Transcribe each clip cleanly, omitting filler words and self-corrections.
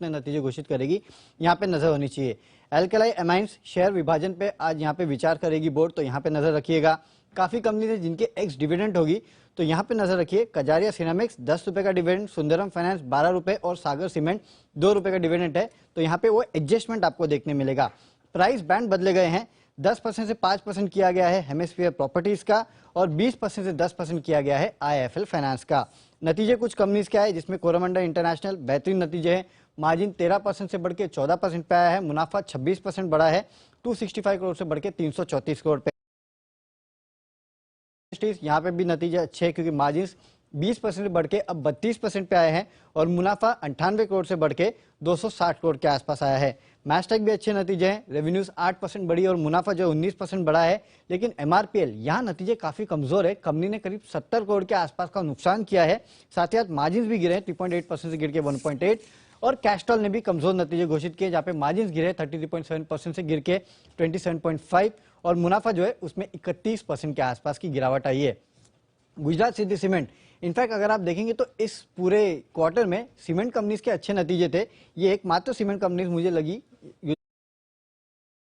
अपने नतीजे घोषित करेगी, यहाँ पे नजर होनी चाहिए। एल्कलाई एमाइंस शेयर विभाजन पे आज यहाँ पे विचार करेगी बोर्ड, तो यहाँ पे नजर रखिएगा। काफी कंपनी है जिनके एक्स डिविडेंड होगी, तो यहाँ पे नजर रखिए। कजारिया सिरामिक्स 10 रुपए का डिविडेंड, सुंदरम फाइनेंस 12 रुपए और सागर सीमेंट 2 रुपए का डिविडेंड है, तो यहाँ पे वो एडजस्टमेंट आपको देखने मिलेगा। प्राइस बैंड बदले गए हैं, 10% से 5% किया गया है हेमिस्फीयर प्रॉपर्टीज का और 20% से 10% किया गया है IIFL फाइनेंस का। नतीजे कुछ कंपनीज का है जिसमें कोरोमंडल इंटरनेशनल बेहतरीन नतीजे हैं, मार्जिन 13% से बढ़ के 14% पे आया है, मुनाफा 26% बढ़ा है, 265 करोड़ से बढ़ के 334 करोड़ पे। यहाँ पे भी नतीजे अच्छे हैं क्योंकि मार्जिन 20% से बढ़ के अब 32% पे आए हैं और मुनाफा 98 करोड़ से बढ़ के 260 करोड़ के आसपास आया है। मैस्टेक भी अच्छे नतीजे हैं, रेवेन्यूज 8% बढ़ी और मुनाफा जो 19% बढ़ा है, लेकिन MRPL यहाँ नतीजे काफी कमजोर है। कंपनी ने करीब 70 करोड़ के आसपास का नुकसान किया है, साथ ही साथ मार्जिन भी गिरे 3.8% से गिर के 1.8, और कैस्ट्रॉल ने भी कमजोर नतीजे घोषित किए जहां पे मार्जिन गिरे 33.7% से गिर के 27.5 और मुनाफा जो है उसमें 31% के आसपास की गिरावट आई है। गुजरात सिटी सीमेंट, इनफैक्ट अगर आप देखेंगे तो इस पूरे क्वार्टर में सीमेंट कंपनीज के अच्छे नतीजे थे, ये एकमात्र सीमेंट कंपनीज मुझे लगी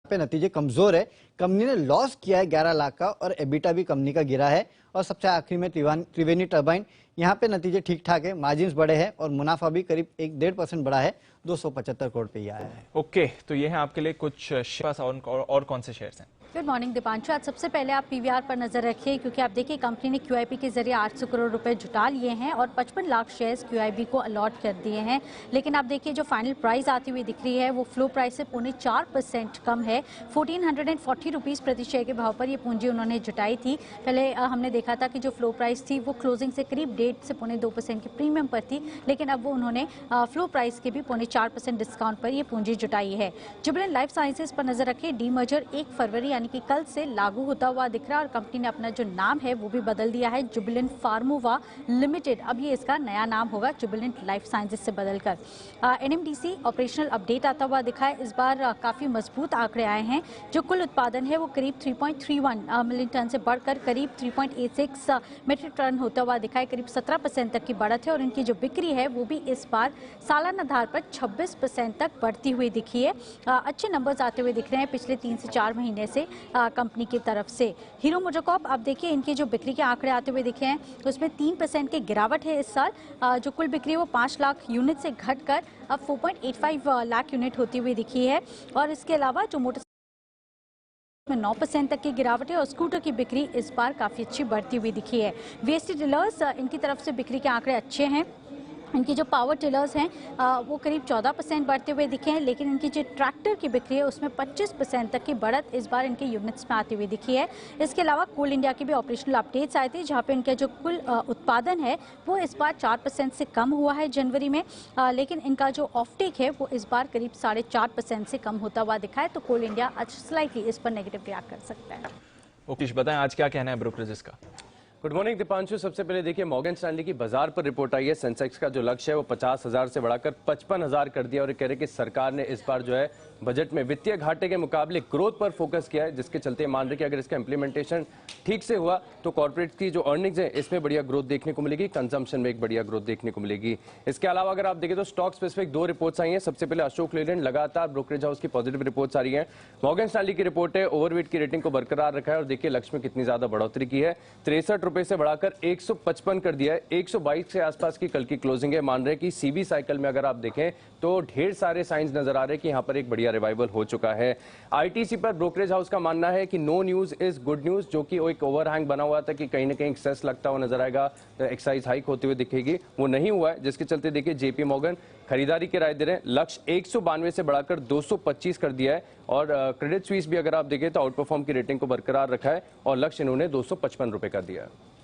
पे नतीजे कमजोर है। कंपनी ने लॉस किया है 11 लाख का और एबिटा भी कंपनी का गिरा है। और सबसे आखिरी में त्रिवेणी टर्बाइन, यहाँ पे नतीजे ठीक ठाक है, मार्जिन्स बढ़े हैं और मुनाफा भी करीब 1.5% बढ़ा है, 275 करोड़ पे ही आया है। ओके, तो ये है आपके लिए कुछ शेयर्स और कौन से शेयर्स हैं? Good morning Deepanshu. आज सबसे पहले आप PVR पर नजर रखिए क्योंकि आप देखिए कंपनी ने QIP के जरिए 800 करोड़ रुपए जुटा लिए हैं और 55 लाख शेयर्स QIB को अलॉट कर दिए हैं। लेकिन आप देखिए जो फाइनल प्राइस आती हुई दिख रही है वो फ्लो प्राइस से 4.5% कम है। 1440 रुपीज़ प्रति शेयर के भाव पर ये पूंजी उन्होंने जुटाई थी। पहले हमने देखा था कि जो फ्लो प्राइस थी वो क्लोजिंग से करीब 1.5 से 2% के प्रीमियम पर थी, लेकिन अब वो उन्होंने फ्लो प्राइस के भी 4.5% डिस्काउंट पर ये पूंजी जुटाई है। जुबिलेंट लाइफ साइंसेज पर नजर रखिए। डीमर्जर 1 फरवरी यानी कि कल से लागू होता हुआ दिख रहा है और कंपनी ने अपना जो नाम है वो भी बदल दिया है, जुबिलेंट फार्मोवा लिमिटेड। अब ये इसका नया नाम होगा जुबिलेंट लाइफ साइंसेज से बदलकर। NMDC ऑपरेशनल अपडेट आता हुआ दिखा है। इस बार काफी मजबूत आंकड़े आए हैं। जो कुल उत्पादन है वो करीब 3.31 मिलियन टन से बढ़कर करीब 3.86 मीट्रिक टन होता हुआ दिखा है, करीब 17% तक की बढ़त है। और इनकी जो बिक्री है वो भी इस बार सालाना आधार पर 26% तक बढ़ती हुई दिखी है। अच्छे नंबर्स आते हुए दिख रहे हैं पिछले 3 से 4 महीने से कंपनी की तरफ से। हीरो मोटोकॉर्प, आप देखिए इनके जो बिक्री के आंकड़े आते हुए दिखे हैं तो उसमें 3% की गिरावट है इस साल। जो कुल बिक्री है वो 5 लाख यूनिट से घटकर अब 4.85 लाख यूनिट होती हुई दिखी है। और इसके अलावा जो मोटर में 9% तक की गिरावट है और स्कूटर की बिक्री इस बार काफी अच्छी बढ़ती हुई दिखी है। VST डीलर्स, इनकी तरफ से बिक्री के आंकड़े अच्छे हैं। इनकी जो पावर टिलर्स हैं वो करीब 14% बढ़ते हुए दिखे हैं, लेकिन इनकी जो ट्रैक्टर की बिक्री है उसमें 25% तक की बढ़त इस बार इनके यूनिट्स में आती हुई दिखी है। इसके अलावा कोल इंडिया की भी ऑपरेशनल अपडेट्स आए थे जहां पे इनका जो कुल उत्पादन है वो इस बार 4% से कम हुआ है जनवरी में, लेकिन इनका जो ऑफटेक है वो इस बार करीब 4.5% से कम होता हुआ दिखा है। तो कोल इंडिया आज स्लाइटली इस पर नेगेटिव रिएक्ट कर सकता है। ओके, बताएं आज क्या कहना है ब्रोकरेजेस का? Good morning Deepanshu. सबसे पहले देखिए मॉर्गन स्टैनली की बाजार पर रिपोर्ट आई है। सेंसेक्स का जो लक्ष्य है वो 50,000 से बढ़ाकर 55,000 कर दिया और ये कह रहे कि सरकार ने इस बार जो है बजट में वित्तीय घाटे के मुकाबले ग्रोथ पर फोकस किया है, जिसके चलते मान रहे कि अगर इसका इंप्लीमेंटेशन ठीक से हुआ तो कॉर्पोरेट की जो अर्निंग्स है इसमें बढ़िया ग्रोथ देखने को मिलेगी, कंजम्पशन में एक बढ़िया ग्रोथ देखने को मिलेगी। इसके अलावा अगर आप देखें तो स्टॉक स्पेसिफिक 2 रिपोर्ट्स आई हैं। सबसे पहले अशोक लेलैंड, लगातार ब्रोकरेज हाउस की पॉजिटिव रिपोर्ट्स आ रही है। मॉर्गन स्टैनली की रिपोर्ट है, ओवरवेट की रेटिंग को बरकरार रखा है और देखिए लक्ष्य में कितनी ज्यादा बढ़ोतरी की है, 63 रुपए से बढ़ाकर 155 कर दिया है। 122 के आसपास की कल की क्लोजिंग है। मान रहे कि सीबी साइकिल में अगर आप देखें तो ढेर सारे साइंस नजर आ रहे हैं कि यहां पर एक बढ़िया रिवाइवल हो चुका है। आईटीसी पर ब्रोकरेज हाउस का मानना है कि no news is good news, जो कि एक ओवरहैंग बना हुआ था कि कहीं ना कहीं एक्सेस लगता हुआ नजर आएगा, एक्साइज हाइक होते हुए दिखेगी, वो नहीं हुआ है, जिसके चलते देखिए जेपी मॉर्गन खरीदारी की राय दे रहे हैं। लक्ष्य 192 से बढ़ाकर 225 कर दिया है और क्रेडिट स्विस भी अगर आप देखें तो आउट परफॉर्म की रेटिंग को बरकरार रखा है और लक्ष्य इन्होंने 255 रुपए कर दिया है।